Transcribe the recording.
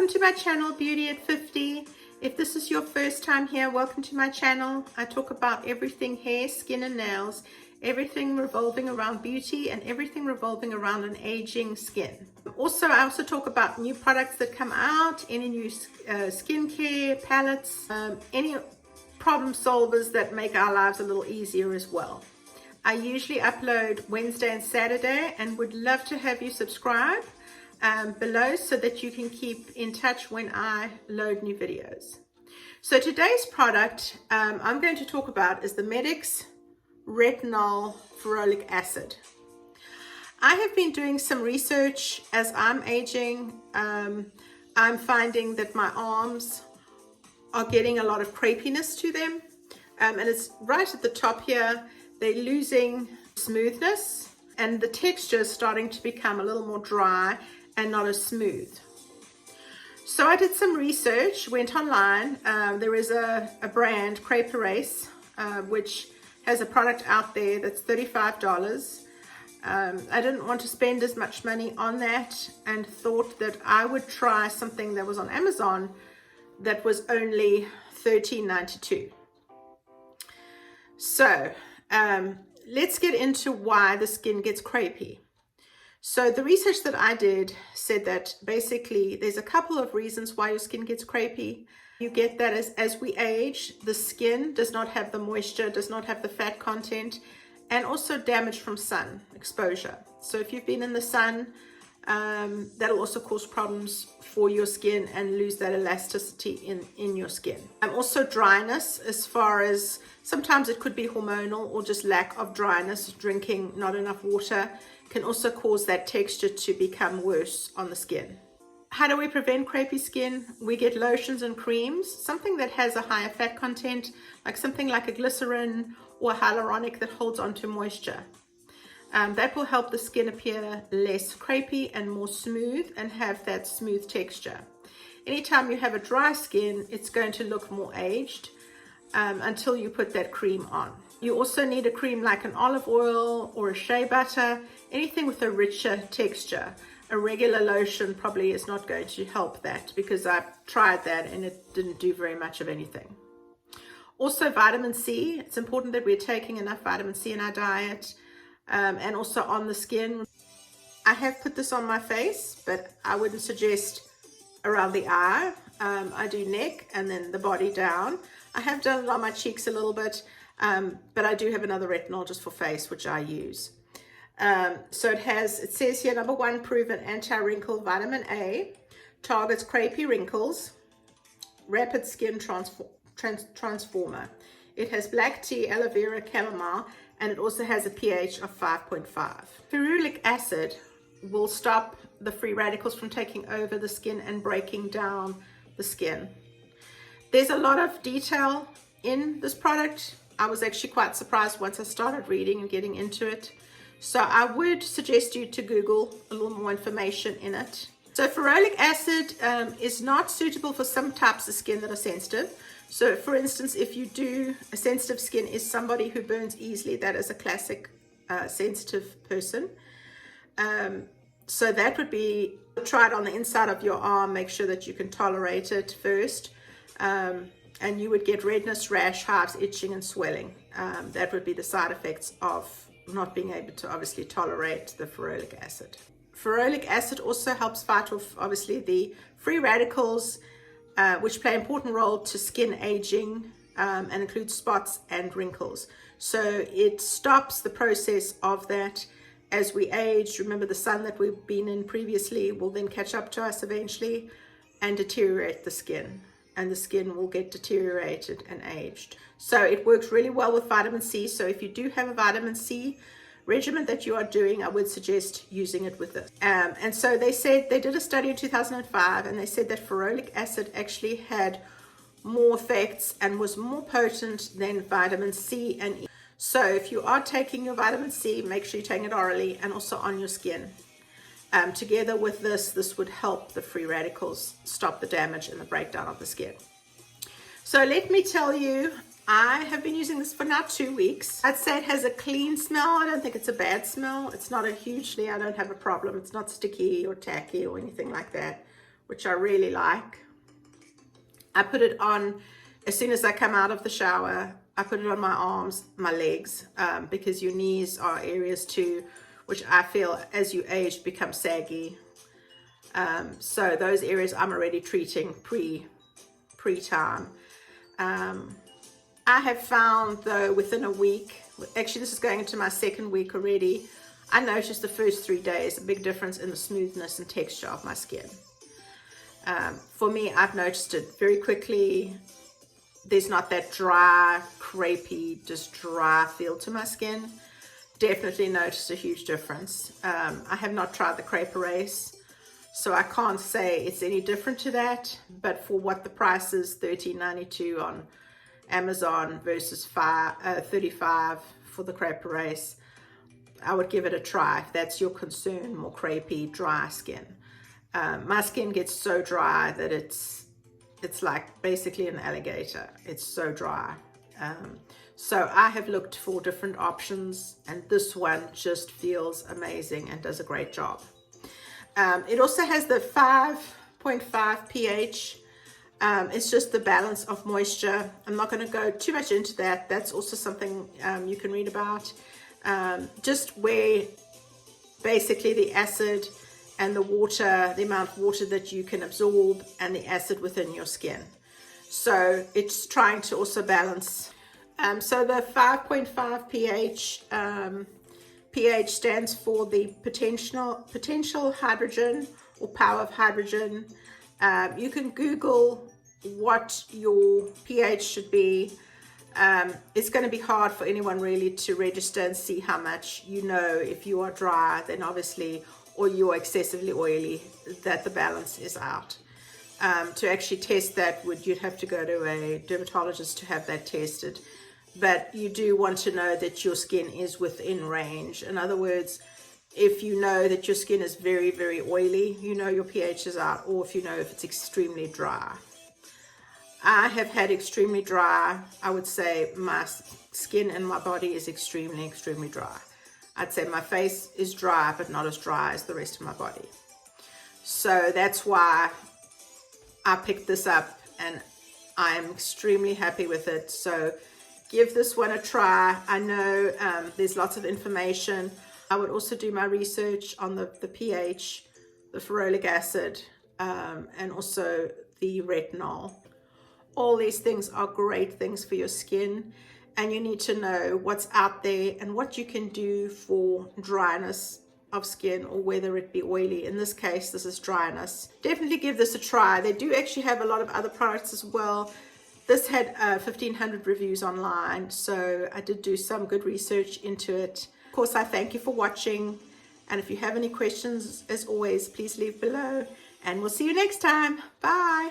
Welcome to my channel, Beauty at 50. If this is your first time here, welcome to my channel. I talk about everything hair, skin and nails, everything revolving around beauty and everything revolving around an aging skin. I also talk about new products that come out, any new skincare palettes, any problem solvers that make our lives a little easier as well. I usually upload Wednesday and Saturday and would love to have you subscribe below so that you can keep in touch when I load new videos. So today's product I'm going to talk about is the MEDIX RETINOL Ferulic Acid. I have been doing some research as I'm aging. I'm finding that my arms are getting a lot of crepiness to them, and it's right at the top here. They're losing smoothness and the texture is starting to become a little more dry and not as smooth. So I did some research, went online. There is a brand, Crepey, which has a product out there that's $35. I didn't want to spend as much money on that and thought that I would try something that was on Amazon that was only $13.92. So let's get into why the skin gets crepey. So the research that I did said that basically there's a couple of reasons why your skin gets crepey. You get that as we age, the skin does not have the moisture, does not have the fat content, and also damage from sun exposure. So if you've been in the sun, that'll also cause problems for your skin and lose that elasticity in your skin. Also dryness, as far as sometimes it could be hormonal or just lack of dryness, drinking not enough water can also cause that texture to become worse on the skin. How do we prevent crepey skin? We get lotions and creams, something that has a higher fat content, like something like a glycerin or hyaluronic that holds onto moisture. That will help the skin appear less crepey and more smooth and have that smooth texture. Anytime you have a dry skin, it's going to look more aged until you put that cream on. You also need a cream like an olive oil or a shea butter, anything with a richer texture. A regular lotion probably is not going to help that because I've tried that and it didn't do very much of anything. Also vitamin C, it's important that we're taking enough vitamin C in our diet. And also on the skin. I have put this on my face, but I wouldn't suggest around the eye. I do neck and then the body down. I have done it on my cheeks a little bit, but I do have another retinol just for face, which I use. So it says here, number 1, proven anti-wrinkle vitamin A, targets crepey wrinkles, rapid skin transformer. It has black tea, aloe vera, chamomile, and it also has a pH of 5.5. Ferulic acid will stop the free radicals from taking over the skin and breaking down the skin. There's a lot of detail in this product. I was actually quite surprised once I started reading and getting into it. So I would suggest you to Google a little more information in it. So ferulic acid is not suitable for some types of skin that are sensitive. So for instance, if you do, a sensitive skin is somebody who burns easily. That is a classic sensitive person. So that would be, try it on the inside of your arm, make sure that you can tolerate it first. And you would get redness, rash, hives, itching and swelling. That would be the side effects of not being able to obviously tolerate the ferulic acid. Ferulic acid also helps fight off obviously the free radicals, which play an important role to skin aging and includes spots and wrinkles. So it stops the process of that as we age. Remember, the sun that we've been in previously will then catch up to us eventually and deteriorate the skin, and the skin will get deteriorated and aged. So it works really well with vitamin C. So if you do have a vitamin C regimen that you are doing, I would suggest using it with this. And so they said, they did a study in 2005 and they said that ferulic acid actually had more effects and was more potent than vitamin C and E. So if you are taking your vitamin C, make sure you're taking it orally and also on your skin. Together with this would help the free radicals stop the damage and the breakdown of the skin. So let me tell you, I have been using this for now 2 weeks. I'd say it has a clean smell. I don't think it's a bad smell. It's not I don't have a problem. It's not sticky or tacky or anything like that. which I really like. I put it on as soon as I come out of the shower. I put it on my arms, my legs, because your knees are areas too, which I feel as you age become saggy. So those areas I'm already treating pre-time. I have found though within a week, actually this is going into my second week already, I noticed the first 3 days a big difference in the smoothness and texture of my skin. For me, I've noticed it very quickly. There's not that dry, crepey, just dry feel to my skin. Definitely noticed a huge difference. I have not tried the Crepey race, so I can't say it's any different to that, but for what the price is, $13.92 on Amazon versus $35 for the Crepey race, I would give it a try if that's your concern, more crepey, dry skin. My skin gets so dry that it's like basically an alligator. It's so dry. So I have looked for different options, and this one just feels amazing and does a great job. It also has the 5.5 pH. It's just the balance of moisture. I'm not going to go too much into that. That's also something you can read about. Just where basically the acid and the water, the amount of water that you can absorb, and the acid within your skin. So it's trying to also balance. So the 5.5 pH, pH stands for the potential hydrogen or power of hydrogen. You can Google what your pH should be. It's going to be hard for anyone really to register and see how much, if you are dry, then obviously, or you're excessively oily, that the balance is out. To actually test that, you'd have to go to a dermatologist to have that tested. But you do want to know that your skin is within range. In other words, if you know that your skin is very, very oily, your pH is out, or if it's extremely dry. I have had extremely dry. I would say my skin and my body is extremely, extremely dry. I'd say my face is dry, but not as dry as the rest of my body. So that's why I picked this up, and I am extremely happy with it. So give this one a try. I know there's lots of information. I would also do my research on the pH, the ferulic acid, and also the retinol. All these things are great things for your skin, and you need to know what's out there and what you can do for dryness of skin, or whether it be oily. In this case, this is dryness. Definitely give this a try. They do actually have a lot of other products as well. This had 1,500 reviews online, so I did do some good research into it. Of course, I thank you for watching, and if you have any questions, as always, please leave below, and we'll see you next time. Bye.